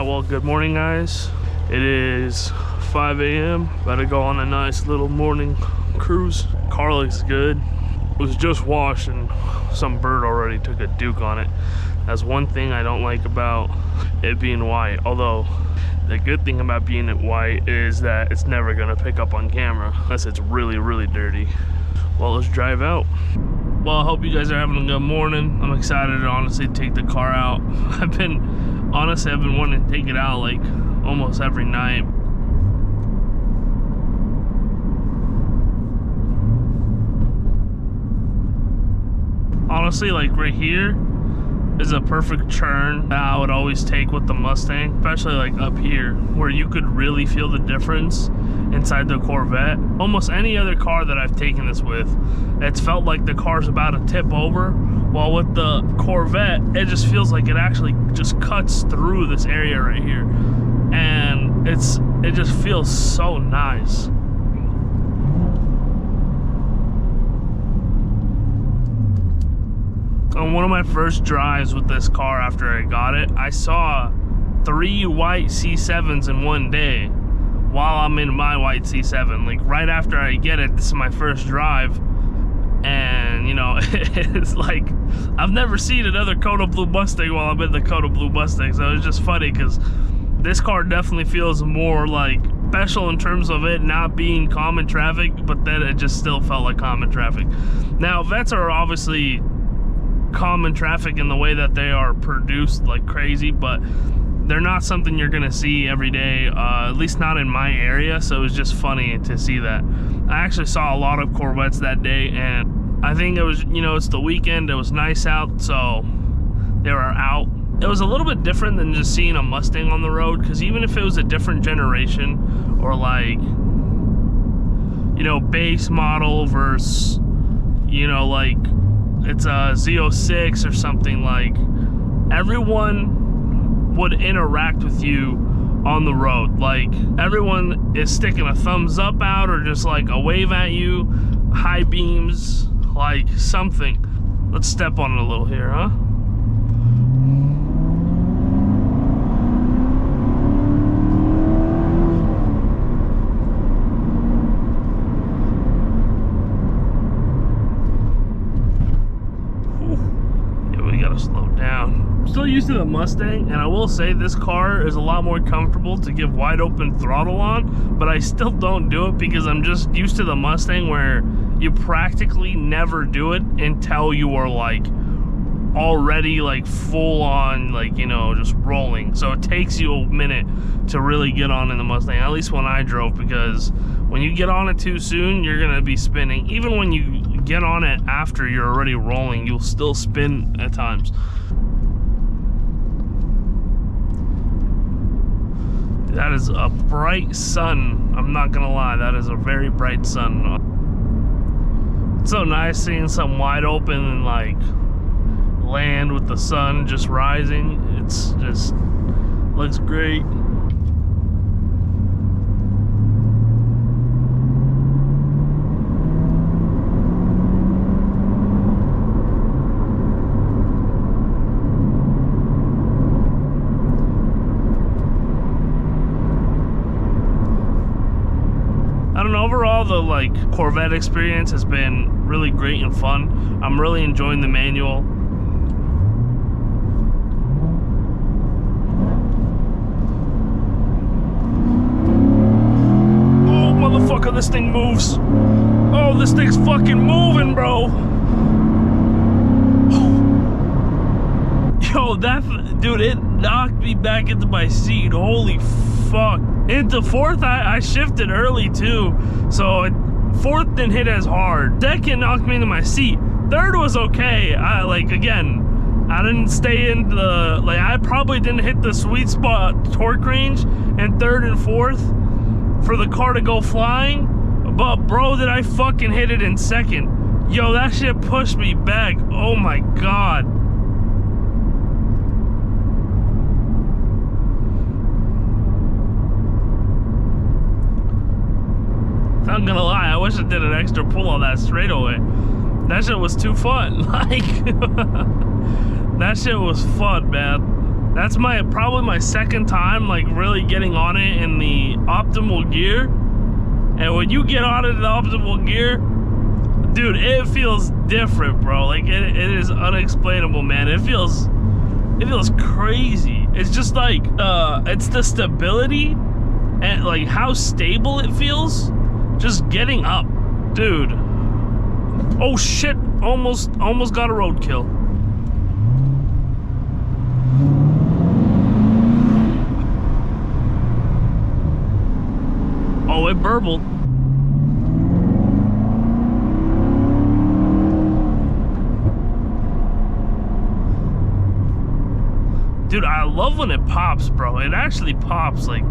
right, well, good morning, guys. It is 5 a.m. About to go on a nice little morning cruise. Car looks good. It was just washed and some bird already took a duke on it. That's one thing I don't like about it being white. Although the good thing about being white is that it's never gonna pick up on camera unless it's really, really dirty. Well, let's drive out. Well, I hope you guys are having a good morning. I'm excited to honestly take the car out. I've been wanting to take it out like almost every night. Honestly, like right here is a perfect churn that I would always take with the Mustang, especially like up here where you could really feel the difference inside the Corvette. Almost any other car that I've taken this with, it's felt like the car's about to tip over, while with the Corvette it just feels like it actually just cuts through this area right here, and it just feels so nice. On one of my first drives with this car after I got it, I saw 3 white C7s in one day while I'm in my white C7. Like right after I get it, this is my first drive, and you know, it's like I've never seen another Coda Blue Mustang while I'm in the Coda Blue Mustang. So it's just funny because this car definitely feels more like special in terms of it not being common traffic, but then it just still felt like common traffic. Now Vettes are obviously common traffic in the way that they are produced like crazy, but they're not something you're gonna see every day, at least not in my area. So it was just funny to see that. I actually saw a lot of Corvettes that day, and I think it was, you know, it's the weekend, it was nice out, so they were out. It was a little bit different than just seeing a Mustang on the road, because even if it was a different generation or like, you know, base model versus, you know, like it's a Z06 or something, like everyone would interact with you on the road. Like everyone is sticking a thumbs up out or just like a wave at you, high beams, like something. Let's step on it a little here, huh? Slow down. I'm still used to the Mustang, and I will say this car is a lot more comfortable to give wide open throttle on, but I still don't do it because I'm just used to the Mustang where you practically never do it until you are like already like full on, like, you know, just rolling. So it takes you a minute to really get on in the Mustang, at least when I drove, because when you get on it too soon, you're gonna be spinning. Even when you get on it after you're already rolling, you'll still spin at times. That is a bright sun. I'm not gonna lie, that is a very bright sun. It's so nice seeing some wide open and like land with the sun just rising. It's just looks great. I don't know, overall the like Corvette experience has been really great and fun. I'm really enjoying the manual. Oh motherfucker, this thing moves. Oh, this thing's fucking moving, bro. Yo, that dude, it knocked me back into my seat. Holy fuck. Into fourth, I shifted early too, so fourth didn't hit as hard. Second knocked me into my seat. Third was okay. I didn't stay in the, like, I probably didn't hit the sweet spot torque range in third and fourth for the car to go flying, but bro, did I fucking hit it in second. Yo, that shit pushed me back. Oh my god. I'm gonna lie, I wish I did an extra pull on that straightaway. That shit was too fun. Like, that shit was fun, man. That's probably my second time like really getting on it in the optimal gear. And when you get on it in the optimal gear, dude, it feels different, bro. Like it is unexplainable, man. It feels crazy. It's just like it's the stability and like how stable it feels just getting up, dude. Oh shit, almost got a roadkill. Oh, it burbled. Dude, I love when it pops, bro. It actually pops like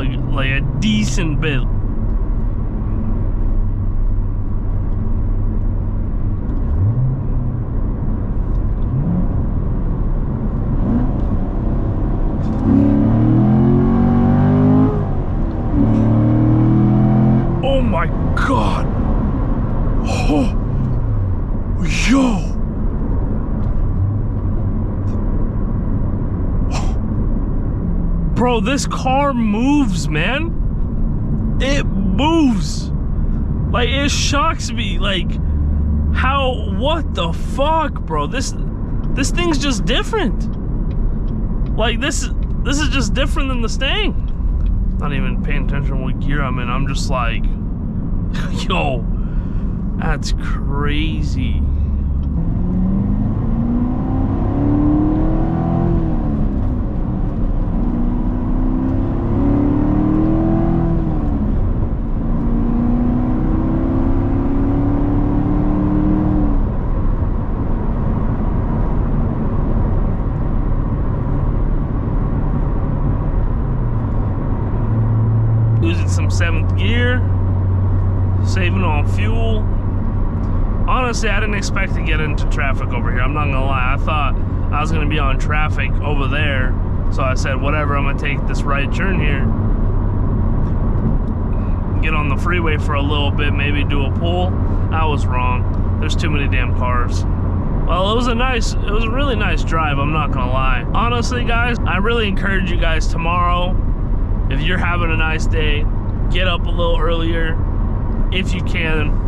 a decent bit. Oh my God. Oh, yo. Bro, this car moves, man. It moves. Like, it shocks me. Like, how, what the fuck, bro? This thing's just different. Like, this is just different than the Stang. Not even paying attention to what gear I'm in. I'm just like, yo, that's crazy. Using some 7th gear, saving on fuel. Honestly, I didn't expect to get into traffic over here. I'm not gonna lie. I thought I was gonna be on traffic over there. So I said, whatever, I'm gonna take this right turn here. Get on the freeway for a little bit, maybe do a pull. I was wrong. There's too many damn cars. Well, it was a really nice drive, I'm not gonna lie. Honestly, guys, I really encourage you guys tomorrow, if you're having a nice day, get up a little earlier if you can.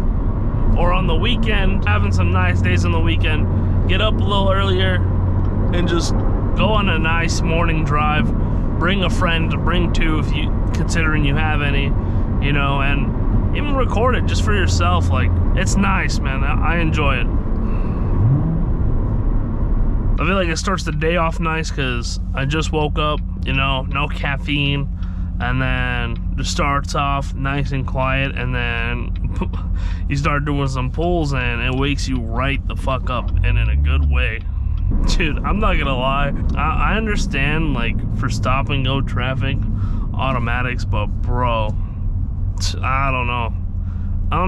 Or on the weekend, having some nice days on the weekend, get up a little earlier and just go on a nice morning drive. Bring a friend, bring two if you, considering you have any, you know, and even record it just for yourself. Like, it's nice, man. I enjoy it. I feel like it starts the day off nice because I just woke up, you know, no caffeine. And then it starts off nice and quiet, and then you start doing some pulls and it wakes you right the fuck up, and in a good way. Dude, I'm not gonna lie, I understand like for stop and go traffic, automatics, but bro, I don't know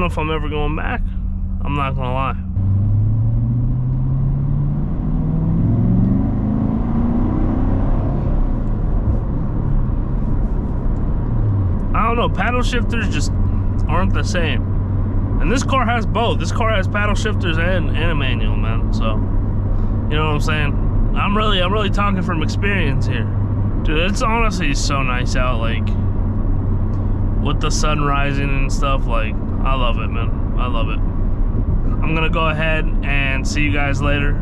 if I'm ever going back. I'm not gonna lie. I don't know, paddle shifters just aren't the same. And this car has both. This car has paddle shifters and a manual, man. So, you know what I'm saying? I'm really talking from experience here. Dude, it's honestly so nice out, like, with the sun rising and stuff. Like, I love it, man. I love it. I'm gonna go ahead and see you guys later.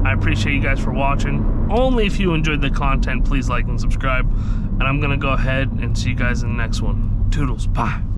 I appreciate you guys for watching. Only if you enjoyed the content, please like and subscribe. And I'm gonna go ahead and see you guys in the next one. Toodles, bye.